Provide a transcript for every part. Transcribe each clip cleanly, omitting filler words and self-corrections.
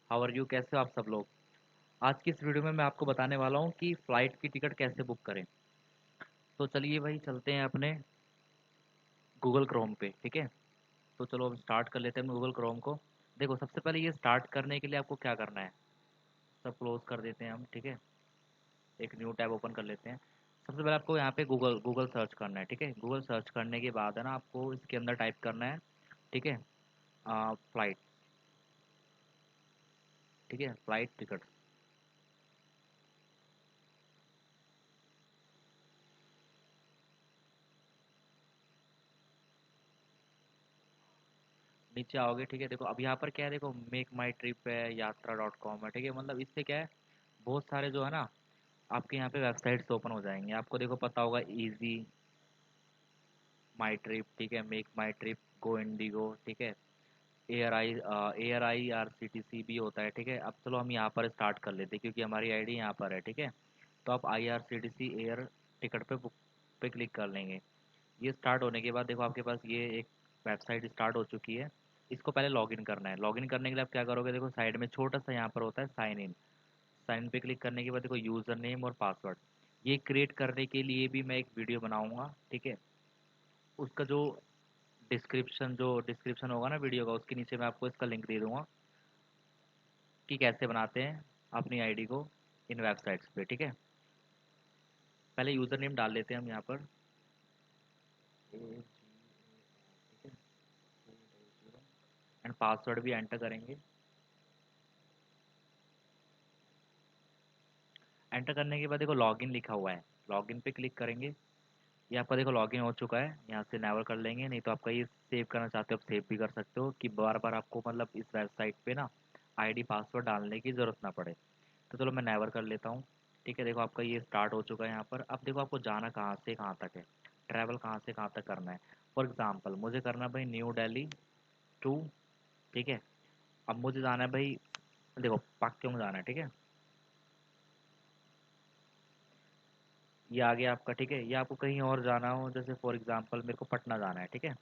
How are you, कैसे हो आप सब लोग। आज की इस वीडियो में मैं आपको बताने वाला हूँ कि फ़्लाइट की टिकट कैसे बुक करें। तो चलिए भाई चलते हैं अपने गूगल क्रोम पे, ठीक है। तो चलो अब स्टार्ट कर लेते हैं गूगल क्रोम को। देखो सबसे पहले ये स्टार्ट करने के लिए आपको क्या करना है, सब क्लोज कर देते हैं हम, ठीक है। एक न्यू टैब ओपन कर लेते हैं। सबसे पहले आपको यहाँ पे गूगल गूगल सर्च करना है, ठीक है। गूगल सर्च करने के बाद है ना आपको इसके अंदर टाइप करना है, ठीक है, फ़्लाइट, ठीक है, फ़्लाइट टिकट। नीचे आओगे, ठीक है। देखो अब यहाँ पर क्या है, देखो मेक माई ट्रिप है, यात्रा डॉट कॉम है, ठीक है। मतलब इससे क्या है, बहुत सारे जो है ना आपके यहाँ पे वेबसाइट्स ओपन हो जाएंगे। आपको देखो पता होगा इजी माई ट्रिप, ठीक है, मेक माई ट्रिप, गो इंडिगो, ठीक है, ARIRCTC भी होता है, ठीक है। अब चलो हम यहाँ पर स्टार्ट कर लेते हैं क्योंकि हमारी आईडी यहाँ पर है, ठीक है। तो आप IRCTC एयर टिकट पे बुक पे क्लिक कर लेंगे। ये स्टार्ट होने के बाद देखो आपके पास ये एक वेबसाइट स्टार्ट हो चुकी है। इसको पहले लॉगिन करना है। लॉगिन करने के लिए आप क्या करोगे, देखो साइड में छोटा सा यहाँ पर होता है साइन इन। साइन इन पे क्लिक करने के बाद देखो यूज़र नेम और पासवर्ड, ये क्रिएट करने के लिए भी मैं एक वीडियो बनाऊंगा, ठीक है। उसका जो डिस्क्रिप्शन होगा ना वीडियो का, उसके नीचे मैं आपको इसका लिंक दे दूंगा कि कैसे बनाते हैं अपनी आईडी को इन वेबसाइट्स पे, ठीक है। पहले यूज़र नेम डाल लेते हैं हम यहाँ पर, एंड पासवर्ड भी एंटर करेंगे। एंटर करने के बाद देखो लॉगिन लिखा हुआ है, लॉगिन पे क्लिक करेंगे। ये आपका देखो लॉगिन हो चुका है, यहाँ से नेवर कर लेंगे। नहीं तो आपका ये सेव करना चाहते हो आप सेव भी कर सकते हो कि बार बार आपको मतलब इस वेबसाइट पे ना आईडी पासवर्ड डालने की ज़रूरत ना पड़े। तो चलो मैं नेवर कर लेता हूँ, ठीक है। देखो आपका ये स्टार्ट हो चुका है यहाँ पर। अब देखो आपको जाना कहाँ से कहाँ तक है, ट्रैवल कहाँ से कहाँ तक करना है। फॉर एग्ज़ाम्पल मुझे करना है भाई न्यू दिल्ली टू, ठीक है। अब मुझे जाना है भाई, देखो पाक्योंग जाना है, ठीक है। ये आ गया आपका, ठीक है। ये आपको कहीं और जाना हो, जैसे फॉर एग्ज़ाम्पल मेरे को पटना जाना है, ठीक है,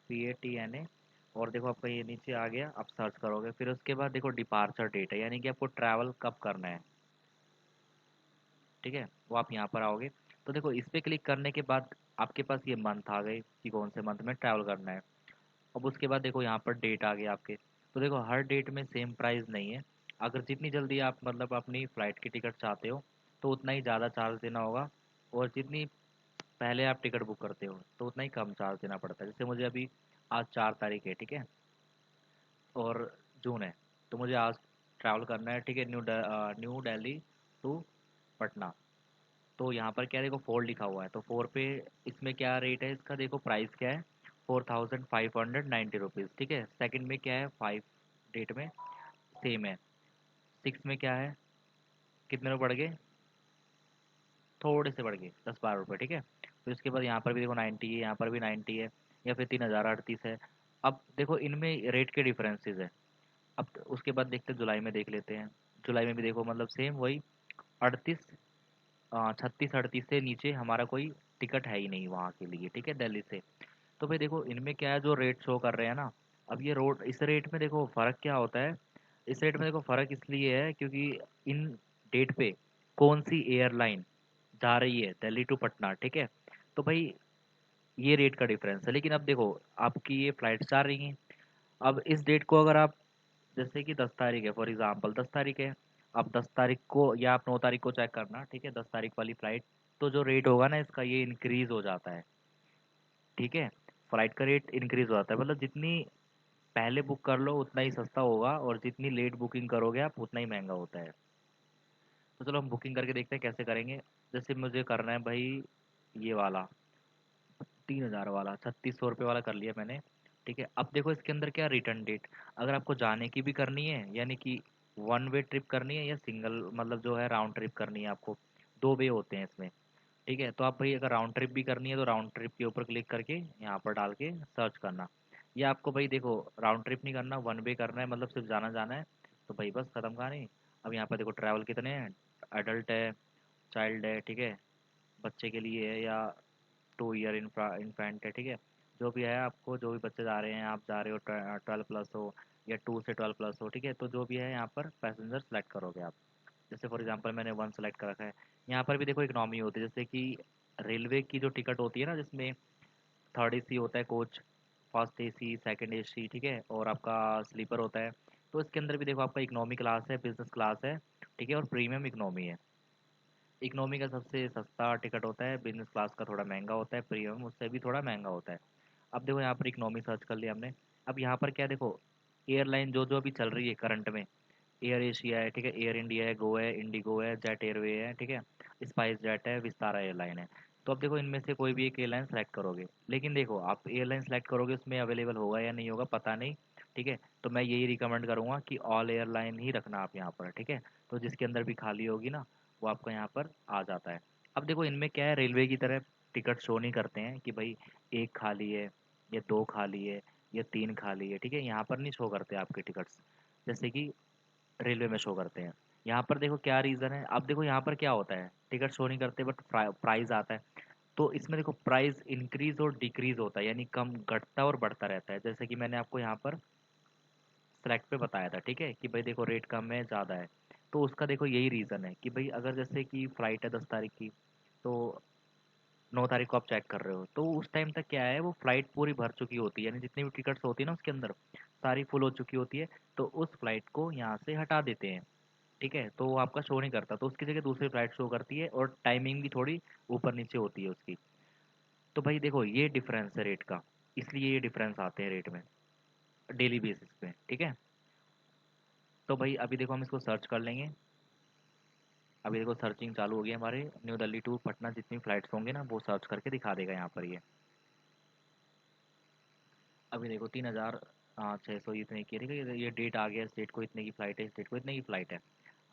PATNA। और देखो आपका ये नीचे आ गया, आप सर्च करोगे। फिर उसके बाद देखो डिपार्चर डेट है, यानी कि आपको ट्रैवल कब करना है, ठीक है। वो आप यहाँ पर आओगे। तो देखो इस पे क्लिक करने के बाद आपके पास ये मंथ आ गए कि कौन से मंथ में ट्रैवल करना है। अब उसके बाद देखो यहाँ पर डेट आ गई आपके। तो देखो हर डेट में सेम प्राइस नहीं है। अगर जितनी जल्दी आप मतलब अपनी फ़्लाइट की टिकट चाहते हो तो उतना ही ज़्यादा चार्ज देना होगा। और जितनी पहले आप टिकट बुक करते हो तो उतना ही कम चार्ज देना पड़ता है। जैसे मुझे अभी आज 4 तारीख है, ठीक है, और जून है। तो मुझे आज ट्रैवल करना है, ठीक है, न्यू दिल्ली टू पटना। तो यहाँ पर क्या है, देखो 4 लिखा हुआ है। तो 4 पे इसमें क्या रेट है, इसका देखो प्राइस क्या है, 4590 रुपीज़, ठीक है। सेकंड में क्या है, 5 डेट में सेम है। 6 में क्या है, कितने रुपये बढ़ गए, थोड़े से बढ़ गए 10-12 रुपये, ठीक है। फिर उसके बाद यहाँ पर भी देखो 90 है, यहाँ पर भी 90 है, या फिर 3038 है। अब देखो इनमें रेट के डिफरेंसेस है। अब उसके बाद देखते हैं जुलाई में, देख लेते हैं। जुलाई में भी देखो मतलब सेम वही 38, 36-38 से नीचे हमारा कोई टिकट है ही नहीं वहाँ के लिए, ठीक है, दिल्ली से। तो भाई देखो इनमें क्या है, जो रेट शो कर रहे हैं ना, अब ये रोड इस रेट में देखो फ़र्क क्या होता है। इस रेट में देखो फ़र्क इसलिए है क्योंकि इन डेट पे कौन सी एयरलाइन जा रही है दिल्ली टू पटना, ठीक है। तो भाई ये रेट का डिफरेंस है। लेकिन अब देखो आपकी ये फ़्लाइट जा रही हैं। अब इस डेट को अगर आप, जैसे कि 10 तारीख है, फॉर एग्जांपल 10 तारीख है। अब 10 तारीख को या आप 9 तारीख को चेक करना, ठीक है, 10 तारीख वाली फ़्लाइट। तो जो रेट होगा ना इसका, ये इंक्रीज़ हो जाता है, ठीक है। फ़्लाइट का रेट इंक्रीज़ हो जाता है, मतलब जितनी पहले बुक कर लो उतना ही सस्ता होगा, और जितनी लेट बुकिंग करोगे आप उतना ही महंगा होता है। तो चलो हम बुकिंग करके देखते हैं कैसे करेंगे। जैसे मुझे करना है भाई ये वाला 3000 वाला, 3600 रुपये वाला कर लिया मैंने, ठीक है। अब देखो इसके अंदर क्या, रिटर्न डेट, अगर आपको जाने की भी करनी है यानी कि वन वे ट्रिप करनी है, या सिंगल मतलब जो है राउंड ट्रिप करनी है आपको, 2 वे होते हैं इसमें, ठीक है। तो आप भाई अगर राउंड ट्रिप भी करनी है तो राउंड ट्रिप के ऊपर क्लिक करके यहाँ पर डाल के सर्च करना। ये आपको भाई देखो राउंड ट्रिप नहीं करना, वन वे करना है, मतलब सिर्फ जाना जाना है। तो भाई बस ख़त्म कहानी। अब यहाँ पर देखो ट्रैवल कितने हैं, अडल्ट है, चाइल्ड है, ठीक है, बच्चे के लिए है, या 2 ईयर इन्फेंट है, ठीक है। जो भी है, आपको जो भी बच्चे जा रहे हैं, आप जा रहे हो 12 प्लस हो, या 2 से 12 प्लस हो, ठीक है। तो जो भी है यहाँ पर पैसेंजर सेलेक्ट करोगे आप। जैसे फॉर एग्जांपल मैंने 1 सेलेक्ट कर रखा है। यहाँ पर भी देखो इकोनॉमी होती है, जैसे कि रेलवे की जो टिकट होती है ना, जिसमें थर्ड एसी होता है coach, first AC, second AC, ठीक है, और आपका स्लीपर होता है। तो इसके अंदर भी देखो आपका इकोनॉमी क्लास है, बिजनेस क्लास है, ठीक है, और प्रीमियम इकोनॉमी है। इकोनॉमी का सबसे सस्ता टिकट होता है, बिजनेस क्लास का थोड़ा महंगा होता है, प्रीमियम उससे भी थोड़ा महंगा होता है। अब देखो यहाँ पर इकोनॉमी सर्च कर लिया हमने। अब यहाँ पर क्या देखो, एयरलाइन जो जो अभी चल रही है करंट में, एयर एशिया है, ठीक है, एयर इंडिया है, गो है, इंडिगो है, जेट एयरवे है, ठीक है, स्पाइस जेट है, विस्तारा एयरलाइन है। तो अब देखो इनमें से कोई भी एक एयरलाइन सेलेक्ट करोगे, लेकिन देखो आप एयरलाइन सेलेक्ट करोगे उसमें अवेलेबल होगा या नहीं होगा पता नहीं, ठीक है। तो मैं यही रिकमेंड करूँगा कि ऑल एयरलाइन ही रखना आप यहाँ पर, ठीक है। तो जिसके अंदर भी खाली होगी ना, वो आपका यहाँ पर आ जाता है। अब देखो इनमें क्या है, रेलवे की तरह टिकट शो नहीं करते हैं कि भाई एक खाली है, या दो खाली है, या तीन खाली है, ठीक है। यहाँ पर नहीं शो करते आपके टिकट्स, जैसे कि रेलवे में शो करते हैं। यहाँ पर देखो क्या रीज़न है। अब देखो यहाँ पर क्या होता है, टिकट शो नहीं करते बट प्राइस आता है। तो इसमें देखो प्राइस इंक्रीज और डिक्रीज होता है, यानी कम घटता और बढ़ता रहता है, जैसे कि मैंने आपको यहाँ पर सेलेक्ट पे बताया था, ठीक है, कि भाई देखो रेट कम है, ज़्यादा है। तो उसका देखो यही रीज़न है कि भाई अगर जैसे कि फ़्लाइट है 10 तारीख की, तो 9 तारीख को आप चेक कर रहे हो, तो उस टाइम तक क्या है, वो फ्लाइट पूरी भर चुकी होती है, यानी जितनी भी टिकट्स होती है ना उसके अंदर सारी फुल हो चुकी होती है। तो उस फ्लाइट को यहाँ से हटा देते हैं, ठीक है। तो वो आपका शो नहीं करता, तो उसकी जगह दूसरी फ्लाइट शो करती है, और टाइमिंग भी थोड़ी ऊपर नीचे होती है उसकी। तो भाई देखो ये डिफरेंस है रेट का, इसलिए ये डिफरेंस आते हैं रेट में डेली बेसिस पे, ठीक है। तो भाई अभी देखो हम इसको सर्च कर लेंगे। अभी देखो सर्चिंग चालू हो गई है हमारे, न्यू दिल्ली टू पटना जितनी फ्लाइट्स होंगे ना वो सर्च करके दिखा देगा यहाँ पर ये। अभी देखो 3,600 इतने की है, ठीक है। ये डेट आ गया, स्टेट को इतने की फ़्लाइट है, स्टेट को इतने की फ़्लाइट है।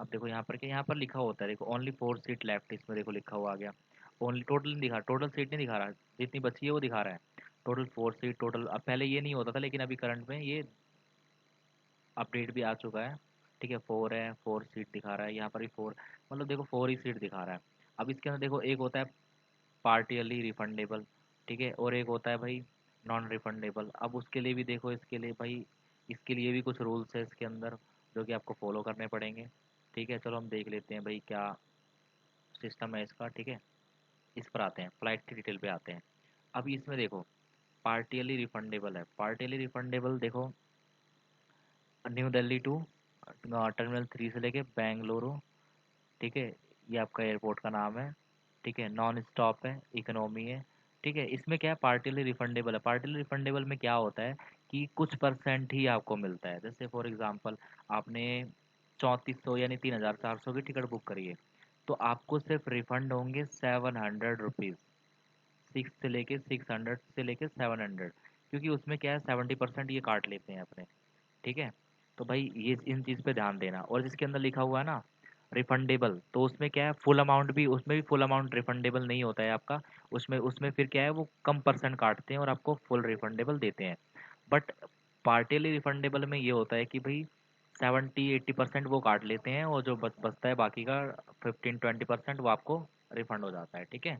अब देखो यहाँ पर क्या, यहाँ पर लिखा होता है देखो ओनली 4 सीट लेफ्ट, इसमें देखो लिखा हुआ आ गया। ओनली टोटल नहीं दिखा, टोटल सीट नहीं दिखा रहा, जितनी बची है वो दिखा रहा है। Total 4 seat total. अब पहले ये नहीं होता था, लेकिन अभी करंट में ये अपडेट भी आ चुका है, ठीक है। 4 है, 4 सीट दिखा रहा है यहाँ पर भी 4, मतलब देखो 4 ही सीट दिखा रहा है। अब इसके अंदर देखो एक होता है पार्टियली रिफंडेबल, ठीक है, और एक होता है भाई नॉन रिफंडेबल। अब उसके लिए भी देखो, इसके लिए भाई, इसके लिए भी कुछ रूल्स है इसके अंदर जो कि आपको फॉलो करने पड़ेंगे, ठीक है। चलो हम देख लेते हैं भाई क्या सिस्टम है इसका, ठीक है। इस पर आते हैं, फ्लाइट की डिटेल पे आते हैं। अभी इसमें देखो पार्टियली रिफंडेबल है, पार्टियली रिफंडेबल देखो न्यू दिल्ली टू टर्मिनल 3 से लेके बेंगलुरु, ठीक है, ये आपका एयरपोर्ट का नाम है, ठीक है। नॉन स्टॉप है, इकोनॉमी है, ठीक है। इसमें क्या है, पार्टियली रिफंडेबल है। पार्टियली रिफंडेबल में क्या होता है कि कुछ परसेंट ही आपको मिलता है। जैसे फॉर एग्जांपल आपने 3400 यानी 3,400 की टिकट बुक करी है, तो आपको सिर्फ रिफंड होंगे 700 रुपीज़, 6 से लेके 700, क्योंकि उसमें क्या है 70% ये काट लेते हैं अपने, ठीक है। तो भाई ये इन चीज़ पे ध्यान देना। और जिसके अंदर लिखा हुआ है ना रिफंडेबल, तो उसमें क्या है फुल अमाउंट भी, उसमें भी फुल अमाउंट रिफंडेबल नहीं होता है आपका। उसमें उसमें फिर क्या है, वो कम परसेंट काटते हैं और आपको फुल रिफंडेबल देते हैं। बट पार्टियली रिफंडेबल में ये होता है कि भाई 70-80% वो काट लेते हैं, और जो बचता है बाकी का 15-20% वो आपको रिफंड हो जाता है, ठीक है।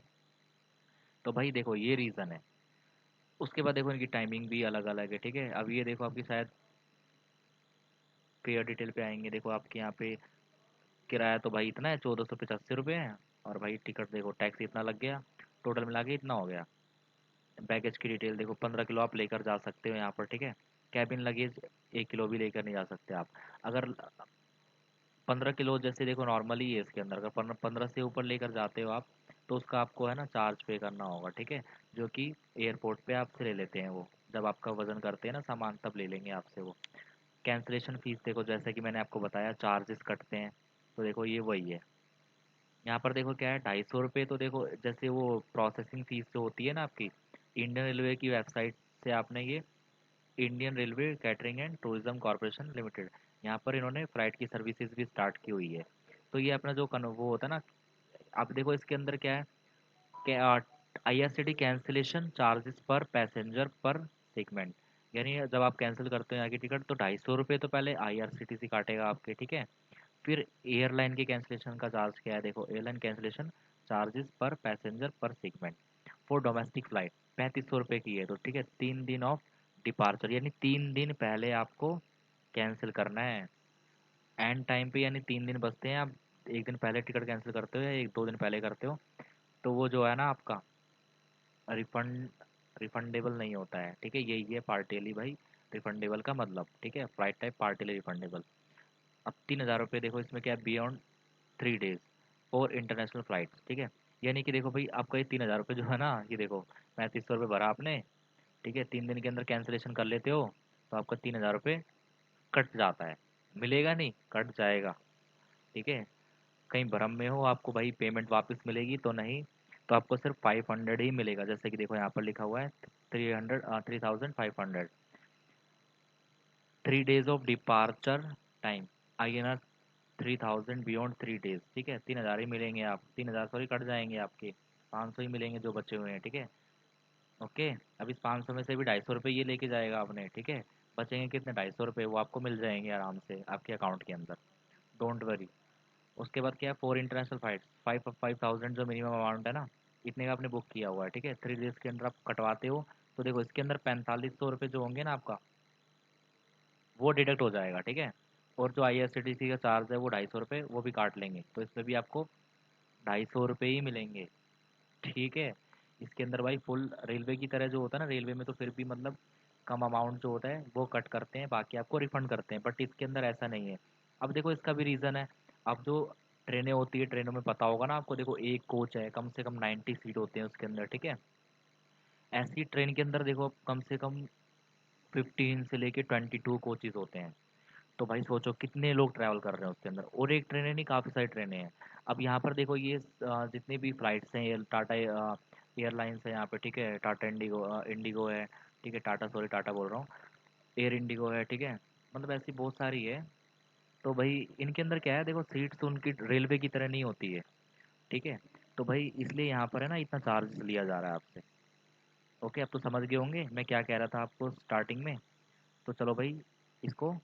तो भाई देखो ये रीज़न है। उसके बाद देखो इनकी टाइमिंग भी अलग अलग है, ठीक है। अब ये देखो आपकी शायद फेयर डिटेल पे आएंगे, देखो आपके यहाँ पे किराया तो भाई इतना है, 1485 रुपये है। और भाई टिकट देखो टैक्स इतना लग गया, टोटल मिला के इतना हो गया। बैगेज की डिटेल देखो, 15 किलो आप लेकर जा सकते हो यहाँ पर, ठीक है। कैबिन लगेज 1 किलो भी लेकर नहीं जा सकते आप। अगर 15 किलो जैसे देखो नॉर्मली है इसके अंदर, अगर 15 से ऊपर लेकर जाते हो आप, तो उसका आपको है ना चार्ज पे करना होगा, ठीक है। जो कि एयरपोर्ट पे आपसे ले लेते हैं वो, जब आपका वजन करते हैं ना सामान तब ले लेंगे आपसे वो। कैंसिलेशन फीस देखो, जैसे कि मैंने आपको बताया चार्जेस कटते हैं, तो देखो ये वही है। यहाँ पर देखो क्या है, 250 रुपये, तो देखो जैसे वो प्रोसेसिंग फ़ीस जो होती है ना आपकी, इंडियन रेलवे की वेबसाइट से आपने ये Indian railway catering and tourism corporation limited, यहाँ पर इन्होंने फ़्लाइट की सर्विसेज भी स्टार्ट की हुई है। तो ये अपना जो वो होता है ना, आप देखो इसके अंदर क्या है, क्या IRCTC कैंसिलेशन चार्जेस पर पैसेंजर पर सेगमेंट, यानी जब आप कैंसिल करते हो यहाँ की टिकट, तो 250 रुपये तो पहले IRCTC काटेगा आपके, ठीक है। फिर एयरलाइन के कैंसिलेशन का चार्ज क्या है, देखो एयरलाइन कैंसिलेशन चार्जेस पर पैसेंजर पर सेगमेंट फॉर डोमेस्टिक फ्लाइट 3500 रुपये की है, तो ठीक है। 3 दिन ऑफ डिपार्चर, यानी 3 दिन पहले आपको कैंसिल करना है एंड टाइम पे, यानी 3 दिन बचते हैं, आप एक दिन पहले टिकट कैंसिल करते हो या 1-2 दिन पहले करते हो, तो वो जो है ना आपका रिफंड रिफंडेबल नहीं होता है, ठीक है। यही है पार्टियली भाई रिफंडेबल का मतलब, ठीक है। Flight type partially refundable. अब 3,000 रुपये देखो इसमें क्या है, beyond 3 days for international flight, ठीक है। यानी कि देखो भाई आपका ये 3,000 रुपये जो है ना, ये देखो 3500 रुपये भरा आपने, ठीक है। 3 दिन के अंदर कैंसिलेशन कर लेते हो तो आपका 3,000 रुपये कट जाता है, मिलेगा नहीं, कट जाएगा, ठीक है। कहीं भ्रम में हो आपको भाई पेमेंट वापस मिलेगी तो नहीं, तो आपको सिर्फ 500 ही मिलेगा, जैसे कि देखो यहाँ पर लिखा हुआ है 3,500 3 days of departure time, INR 3,000 beyond 3 days, ठीक है। 3,000 ही मिलेंगे, आप 3,000 सॉरी कट जाएंगे आपके, 500 ही मिलेंगे जो बचे हुए हैं, ठीक है। ओके। अब इस 500 में से भी 250 रुपये ये लेके जाएगा आपने, ठीक है। बचेंगे कितने, 250 रुपये, वो आपको मिल जाएंगे आराम से आपके अकाउंट के अंदर, डोंट वरी। उसके बाद क्या है, 4 इंटरनेशनल फ्लाइट, 5,000 जो मिनिमम अमाउंट है ना, इतने का आपने बुक किया हुआ है, ठीक है। 3 डेज के अंदर आप कटवाते हो, तो देखो इसके अंदर 4,500 रुपये जो होंगे ना आपका, वो डिडक्ट हो जाएगा, ठीक है। और जो IRCTC का चार्ज है वो 250 रुपये, वो भी काट लेंगे, तो इसमें भी आपको 250 रुपये ही मिलेंगे, ठीक है। इसके अंदर भाई फुल रेलवे की तरह जो होता है ना, रेलवे में तो फिर भी मतलब कम अमाउंट जो होता है वो कट करते हैं, बाकी आपको रिफंड करते हैं, बट इसके अंदर ऐसा नहीं है। अब देखो इसका भी रीज़न है। अब जो ट्रेनें होती है, ट्रेनों में पता होगा ना आपको, देखो एक कोच है, कम से कम 90 सीट होते हैं उसके अंदर, ठीक है। ऐसी ट्रेन के अंदर देखो कम से कम 15 से लेके 22 कोचेज होते हैं, तो भाई सोचो कितने लोग ट्रैवल कर रहे हैं उसके अंदर, और एक ट्रेन है नहीं, काफ़ी सारी ट्रेनें हैं। अब यहाँ पर देखो ये जितनी भी फ्लाइट्स हैं, ये टाटा एयरलाइंस है यहाँ पे, ठीक है। टाटा इंडिगो, इंडिगो है, ठीक है। टाटा सॉरी टाटा बोल रहा हूँ, एयर इंडिगो है, ठीक है। मतलब ऐसी बहुत सारी है। तो भाई इनके अंदर क्या है, देखो सीट्स उनकी रेलवे की तरह नहीं होती है, ठीक है। तो भाई इसलिए यहाँ पर है ना इतना चार्ज लिया जा रहा है आपसे। ओके, अब तो समझ गए होंगे मैं क्या कह रहा था आपको स्टार्टिंग में। तो चलो भाई इसको,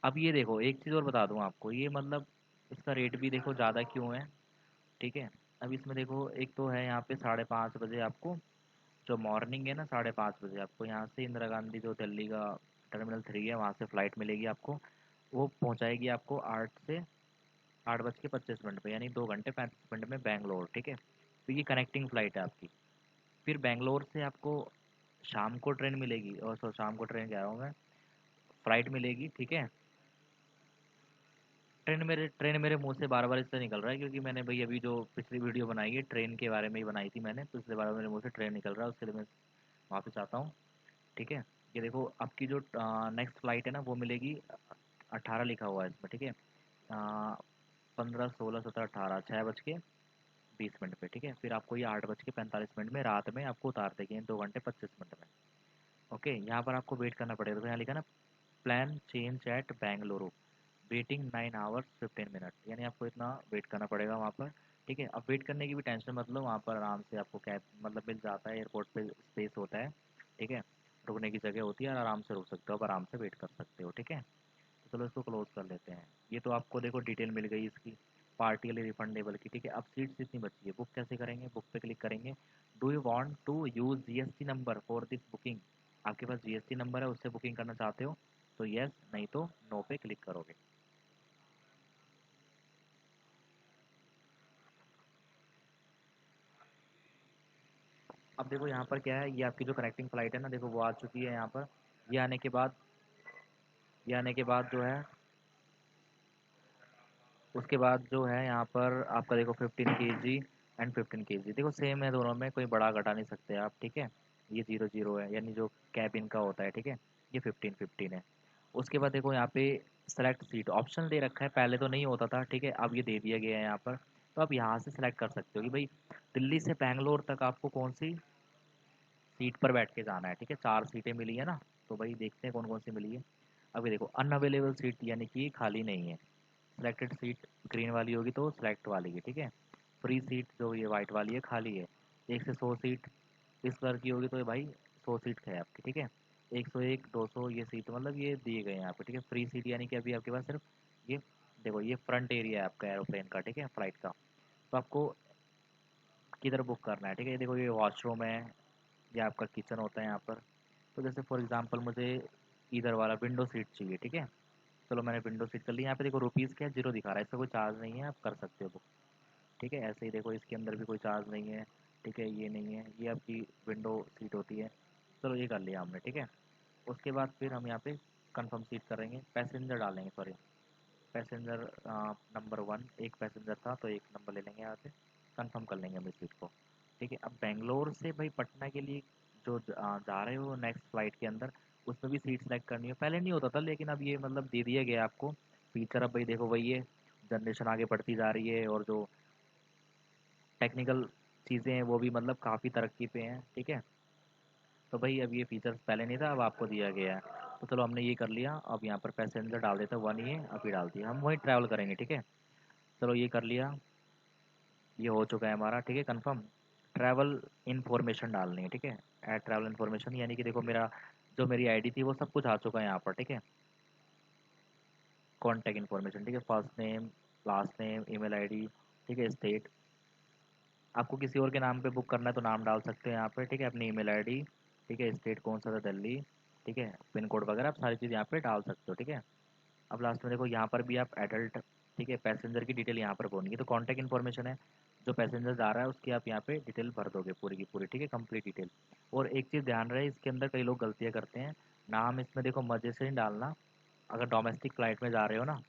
अब ये देखो एक चीज़ और बता दूँ आपको, ये मतलब इसका रेट भी देखो ज़्यादा क्यों है, ठीक है। अब इसमें देखो एक तो है यहाँ पे 5:30 बजे आपको, जो मॉर्निंग है ना 5:30 बजे, आपको यहाँ से इंदिरा गांधी जो दिल्ली का टर्मिनल 3 है वहाँ से फ़्लाइट मिलेगी आपको, वो पहुँचाएगी आपको 8 से 8:25 पे, यानी 2 घंटे 35 मिनट में बैंगलोर, ठीक है। तो ये कनेक्टिंग फ़्लाइट है आपकी। फिर बैंगलोर से आपको शाम को ट्रेन मिलेगी, और सो शाम को ट्रेन कह रहा हूँ मैं, फ़्लाइट मिलेगी, ठीक है। ट्रेन मेरे मुंह से बार बार इसलिए निकल रहा है क्योंकि मैंने भाई अभी जो पिछली वीडियो बनाई है ट्रेन के बारे में ही बनाई थी मैंने, तो इसलिए बार बार मेरे मुंह से ट्रेन निकल रहा है, उसके लिए मैं माफ़ी चाहता हूँ, ठीक है। ये देखो आपकी जो नेक्स्ट फ्लाइट है ना वो मिलेगी 18 लिखा हुआ है इसमें, ठीक है। 15 16 17 18 6:20 पे, ठीक है। फिर आपको ये 8:45 में रात में आपको उतार देंगे 2 घंटे 25 मिनट में। ओके, यहाँ पर आपको वेट करना पड़ेगा, तो यहाँ लिखा ना plan change at Bengaluru, waiting 9 hours 15 minute, यानी आपको इतना वेट करना पड़ेगा वहाँ पर, ठीक है। अब वेट करने की भी टेंशन मतलब, वहाँ पर आराम से आपको कैब मतलब मिल जाता है, एयरपोर्ट पे स्पेस होता है, ठीक है। रुकने की जगह होती है और आराम से रुक सकते हो, अब आराम से वेट कर सकते हो, ठीक है। तो चलो इसको क्लोज कर लेते हैं। ये तो आपको देखो डिटेल मिल गई इसकी पार्टियली रिफंडेबल की, ठीक है। अब सीट्स कितनी बची है, बुक कैसे करेंगे, बुक पे क्लिक करेंगे। Do you want to use GST number for this booking, आपके पास GST नंबर है उससे बुकिंग करना चाहते हो तो यस, नहीं तो नो पे क्लिक करोगे। अब देखो यहाँ पर क्या है, ये आपकी जो कनेक्टिंग फ़्लाइट है ना, देखो वो आ चुकी है यहाँ पर। ये आने के बाद ये आने के बाद जो है, उसके बाद जो है यहाँ पर आपका देखो 15 kg एंड 15 kg, देखो सेम है दोनों में, कोई बड़ा घटा नहीं सकते आप, ठीक है। ये 0 0 है, यानी जो कैबिन का होता है, ठीक है। ये 15 15 है। उसके बाद देखो यहाँ पे सेलेक्ट सीट ऑप्शन दे रखा है, पहले तो नहीं होता था, ठीक है। अब ये दे दिया गया है यहाँ पर, तो आप यहाँ से सेलेक्ट कर सकते हो कि भाई दिल्ली से बैंगलोर तक आपको कौन सी सीट पर बैठ के जाना है, ठीक है। 4 सीटें मिली है ना, तो भाई देखते हैं कौन कौन सी मिली है। अभी देखो अनअवेलेबल सीट यानी कि खाली नहीं है, सिलेक्टेड सीट ग्रीन वाली होगी तो सिलेक्ट वाली है, ठीक है। फ्री सीट जो ये वाइट वाली है खाली है। 1 से 100 सीट इस कलर की होगी तो ये भाई 100 सीट है आपकी, ठीक है। 101 200 ये सीट मतलब ये दिए गए हैं आपको, ठीक है। फ्री सीट यानी कि अभी आपके पास सिर्फ ये देखो ये फ्रंट एरिया है आपका एरोप्लेन का, ठीक है, फ्लाइट का। तो आपको किधर बुक करना है, ठीक है। ये देखो ये वॉशरूम है, ये आपका किचन होता है यहाँ पर। तो जैसे फॉर एग्जांपल मुझे इधर वाला विंडो सीट चाहिए, ठीक है। चलो मैंने विंडो सीट कर ली। यहाँ पे देखो रुपीज़ क्या 0 दिखा रहा है, इसका कोई चार्ज नहीं है, आप कर सकते हो बुक, ठीक है। ऐसे ही देखो इसके अंदर भी कोई चार्ज नहीं है, ठीक है, ये नहीं है, ये आपकी विंडो सीट होती है। चलो ये कर लिया हमने, ठीक है। उसके बाद फिर हम यहाँ पे कंफर्म सीट करेंगे, पैसेंजर डालेंगे, सॉरी पैसेंजर नंबर 1, एक पैसेंजर था तो एक नंबर ले लेंगे यहाँ से, कंफर्म कर लेंगे हम इस सीट को, ठीक है। अब बेंगलोर से भाई पटना के लिए जो जा रहे हो नेक्स्ट फ्लाइट के अंदर, उसमें भी सीट सेलेक्ट करनी है। पहले नहीं होता था लेकिन अब ये मतलब दे दिया गया आपको फीचर। अब भाई देखो वही है, जनरेशन आगे बढ़ती जा रही है और जो टेक्निकल चीज़ें हैं वो भी मतलब काफ़ी तरक्की पे हैं, ठीक है। तो भाई अब ये फीचर्स पहले नहीं था, अब आपको दिया गया है। तो चलो हमने ये कर लिया। अब यहाँ पर पैसेंजर डाल देते हैं 1, ये अभी डाल दिया, हम वही ट्रैवल करेंगे, ठीक है। चलो ये कर लिया, ये हो चुका है हमारा, ठीक है, कंफर्म। ट्रैवल इन्फॉर्मेशन डालनी है, ठीक है। ऐड ट्रैवल इन्फॉर्मेशन, यानी कि देखो मेरा जो मेरी आईडी थी वो सब कुछ आ चुका है यहाँ पर, ठीक है। कॉन्टैक्ट इन्फॉर्मेशन, ठीक है, first name, last name, email ID, ठीक है, स्टेट। आपको किसी और के नाम पे बुक करना है तो नाम डाल सकते हैं यहाँ पे, ठीक है, अपनी ईमेल आईडी, ठीक है, स्टेट कौन सा था, दिल्ली, ठीक है, पिन कोड वगैरह आप सारी चीज़ यहाँ पे डाल सकते हो, ठीक है। अब लास्ट में देखो यहाँ पर भी आप एडल्ट, ठीक है, पैसेंजर की डिटेल यहाँ पर भरनी है। तो कॉन्टैक्ट इन्फॉर्मेशन है, जो पैसेंजर जा रहा है उसकी आप यहाँ पे डिटेल भर दोगे पूरी की पूरी, ठीक है, कंप्लीट डिटेल। और एक चीज़ ध्यान रहे, इसके अंदर कई लोग गलतियाँ करते हैं, नाम इसमें देखो मज़े से नहीं डालना। अगर डोमेस्टिक फ़्लाइट में जा रहे हो ना,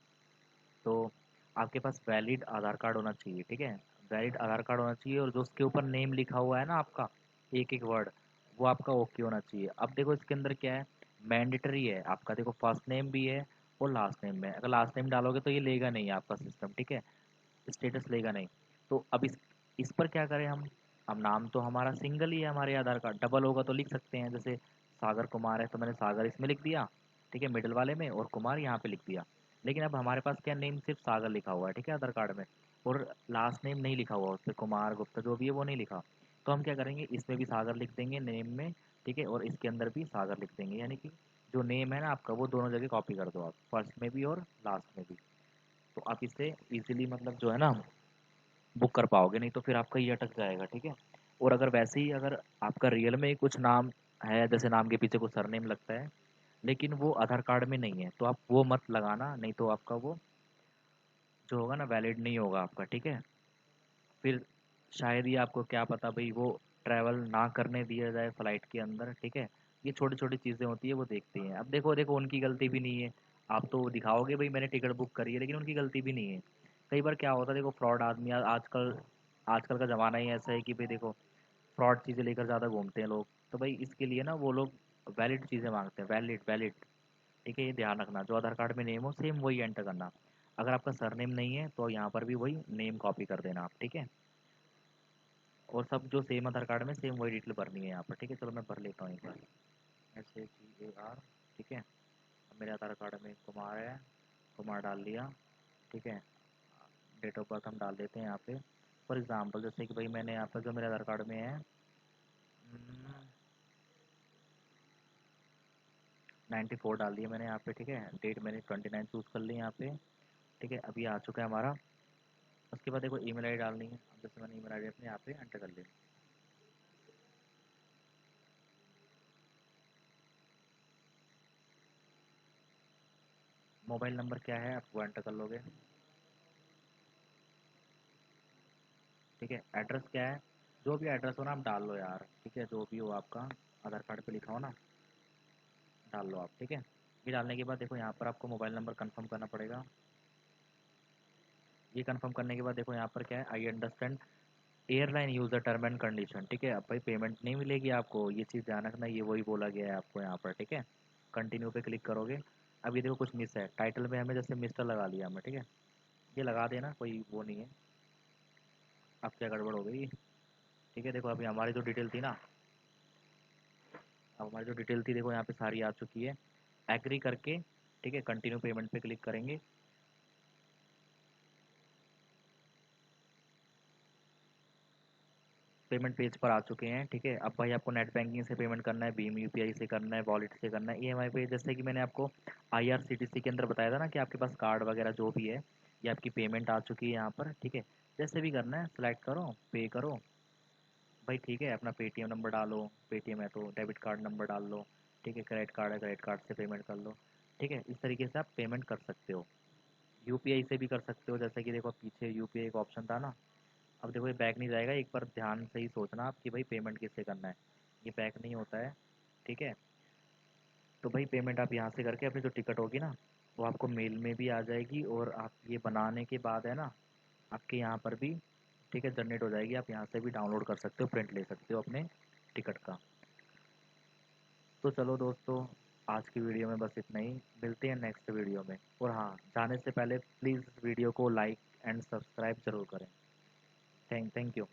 तो आपके पास वैलिड आधार कार्ड होना चाहिए, ठीक है। वैलिड आधार कार्ड होना चाहिए, और जो उसके ऊपर नेम लिखा हुआ है ना आपका, एक एक वर्ड, वो आपका ओके होना चाहिए। अब देखो इसके अंदर क्या है, मैंडेटरी है आपका, देखो फर्स्ट नेम भी है और लास्ट नेम में, अगर लास्ट नेम डालोगे तो ये लेगा नहीं आपका सिस्टम, ठीक है, स्टेटस लेगा नहीं। तो अब इस पर क्या करें हम। अब नाम तो हमारा सिंगल ही है, हमारे आधार कार्ड डबल होगा तो लिख सकते हैं, जैसे सागर कुमार है तो मैंने सागर इसमें लिख दिया, ठीक है, मिडिल वाले में, और कुमार यहाँ पे लिख दिया। लेकिन अब हमारे पास क्या, नेम सिर्फ सागर लिखा हुआ है, ठीक है, आधार कार्ड में, और लास्ट नेम नहीं लिखा हुआ उस पर, कुमार गुप्ता जो भी है वो नहीं लिखा। तो हम क्या करेंगे, इसमें भी सागर लिख देंगे नेम में, ठीक है, और इसके अंदर भी सागर लिख देंगे, यानी कि जो नेम है ना आपका वो दोनों जगह कॉपी कर दो आप, फर्स्ट में भी और लास्ट में भी। तो आप इससे इजीली मतलब जो है ना बुक कर पाओगे, नहीं तो फिर आपका ये अटक जाएगा, ठीक है। और अगर वैसे ही अगर आपका रियल में ही कुछ नाम है, जैसे नाम के पीछे कुछ सरनेम लगता है, लेकिन वो आधार कार्ड में नहीं है, तो आप वो मत लगाना, नहीं तो आपका वो जो होगा ना वैलिड नहीं होगा आपका, ठीक है। फिर शायद ही आपको क्या पता भाई वो ट्रैवल ना करने दिया जाए फ़्लाइट के अंदर, ठीक है। ये छोटी छोटी चीज़ें होती है वो देखती हैं। अब देखो देखो उनकी गलती भी नहीं है, आप तो दिखाओगे भाई मैंने टिकट बुक करी है, लेकिन उनकी गलती भी नहीं है। कई बार क्या होता है, देखो फ्रॉड आदमी आजकल आजकल का ज़माना ही ऐसा है कि भाई देखो फ्रॉड चीज़ें लेकर ज़्यादा घूमते हैं लोग। तो भाई इसके लिए ना वो लोग वैलिड चीज़ें मांगते हैं, वैलिड वैलिड, ठीक है। ये ध्यान रखना, जो आधार कार्ड में नेम हो सेम वही एंटर करना। अगर आपका सरनेम नहीं है तो यहाँ पर भी वही नेम कॉपी कर देना आप, ठीक है। और सब जो सेम आधार कार्ड में सेम वही डिटेल भरनी है यहाँ पर, ठीक है। चलो मैं भर लेता हूँ एक बार, SHEAR, ठीक है। अब मेरे आधार कार्ड में कुमार है, कुमार डाल दिया, ठीक है। डेट ऑफ बर्थ हम डाल देते हैं यहाँ पे, फॉर एग्जांपल जैसे कि भाई मैंने यहाँ पर जो मेरे आधार कार्ड में है 94 डाल दिया मैंने यहाँ पे, ठीक है। डेट मैंने 29 चूज़ कर ली यहाँ पे, ठीक है। अभी आ चुका है हमारा। उसके बाद देखो ईमेल आईडी डालनी है। अब जैसे मैंने ईमेल आईडी अपने यहाँ पे एंटर कर ली। मोबाइल नंबर क्या है आप वो एंटर कर लोगे, ठीक है। एड्रेस क्या है, जो भी एड्रेस हो ना आप डाल लो यार, ठीक है, जो भी हो आपका आधार कार्ड पे लिखा हो ना डाल लो आप, ठीक है। ये डालने के बाद देखो यहाँ पर आपको मोबाइल नंबर कंफर्म करना पड़ेगा। ये कंफर्म करने के बाद देखो यहाँ पर क्या है, I understand airline user term and condition, ठीक है। अब भाई पेमेंट नहीं मिलेगी आपको, ये चीज़ ध्यान रखना, ये वही बोला गया है आपको यहाँ पर, ठीक है। कंटिन्यू पे क्लिक करोगे। अब ये देखो कुछ मिस है, टाइटल में हमें जैसे मिस्टर लगा लिया हमने, ठीक है, ये लगा देना, कोई वो नहीं है। अब क्या गड़बड़ हो गई, ठीक है। देखो अभी हमारी जो डिटेल थी ना, अब हमारी जो डिटेल थी देखो यहाँ पे सारी आ चुकी है। एग्री करके, ठीक है, कंटिन्यू पेमेंट पे क्लिक करेंगे। पेमेंट पेज पर आ चुके हैं, ठीक है। अब भाई आपको नेट बैंकिंग से पेमेंट करना है, भीम यूपीआई से करना है, वॉलेट से करना है, ईएमआई पे, जैसे कि मैंने आपको आईआरसीटीसी के अंदर बताया था ना कि आपके पास कार्ड वगैरह जो भी है, ये आपकी पेमेंट आ चुकी है यहाँ पर, ठीक है। जैसे भी करना है सेलेक्ट करो, पे करो भाई, ठीक है। अपना पेटीएम नंबर डालो, पेटीएम है तो डेबिट कार्ड नंबर डाल लो, ठीक है, क्रेडिट कार्ड है, क्रेडिट कार्ड से पेमेंट कर लो। ठीक है, इस तरीके से आप पेमेंट कर सकते हो। यूपीआई से भी कर सकते हो, जैसे कि देखो पीछे यूपीआई का ऑप्शन था ना। अब देखो ये बैक नहीं जाएगा, एक बार ध्यान से ही सोचना आप कि भाई पेमेंट किससे करना है। ये बैक नहीं होता है। ठीक है, तो भाई पेमेंट आप यहाँ से करके अपनी जो टिकट होगी ना, वो आपको मेल में भी आ जाएगी, और आप ये बनाने के बाद है ना, आपके यहाँ पर भी, ठीक है, जनरेट हो जाएगी। आप यहाँ से भी डाउनलोड कर सकते हो, प्रिंट ले सकते हो अपने टिकट का। तो चलो दोस्तों, आज की वीडियो में बस इतना ही। मिलते हैं नेक्स्ट वीडियो में। और हाँ, जाने से पहले प्लीज़ वीडियो को लाइक एंड सब्सक्राइब ज़रूर करें। Thank you.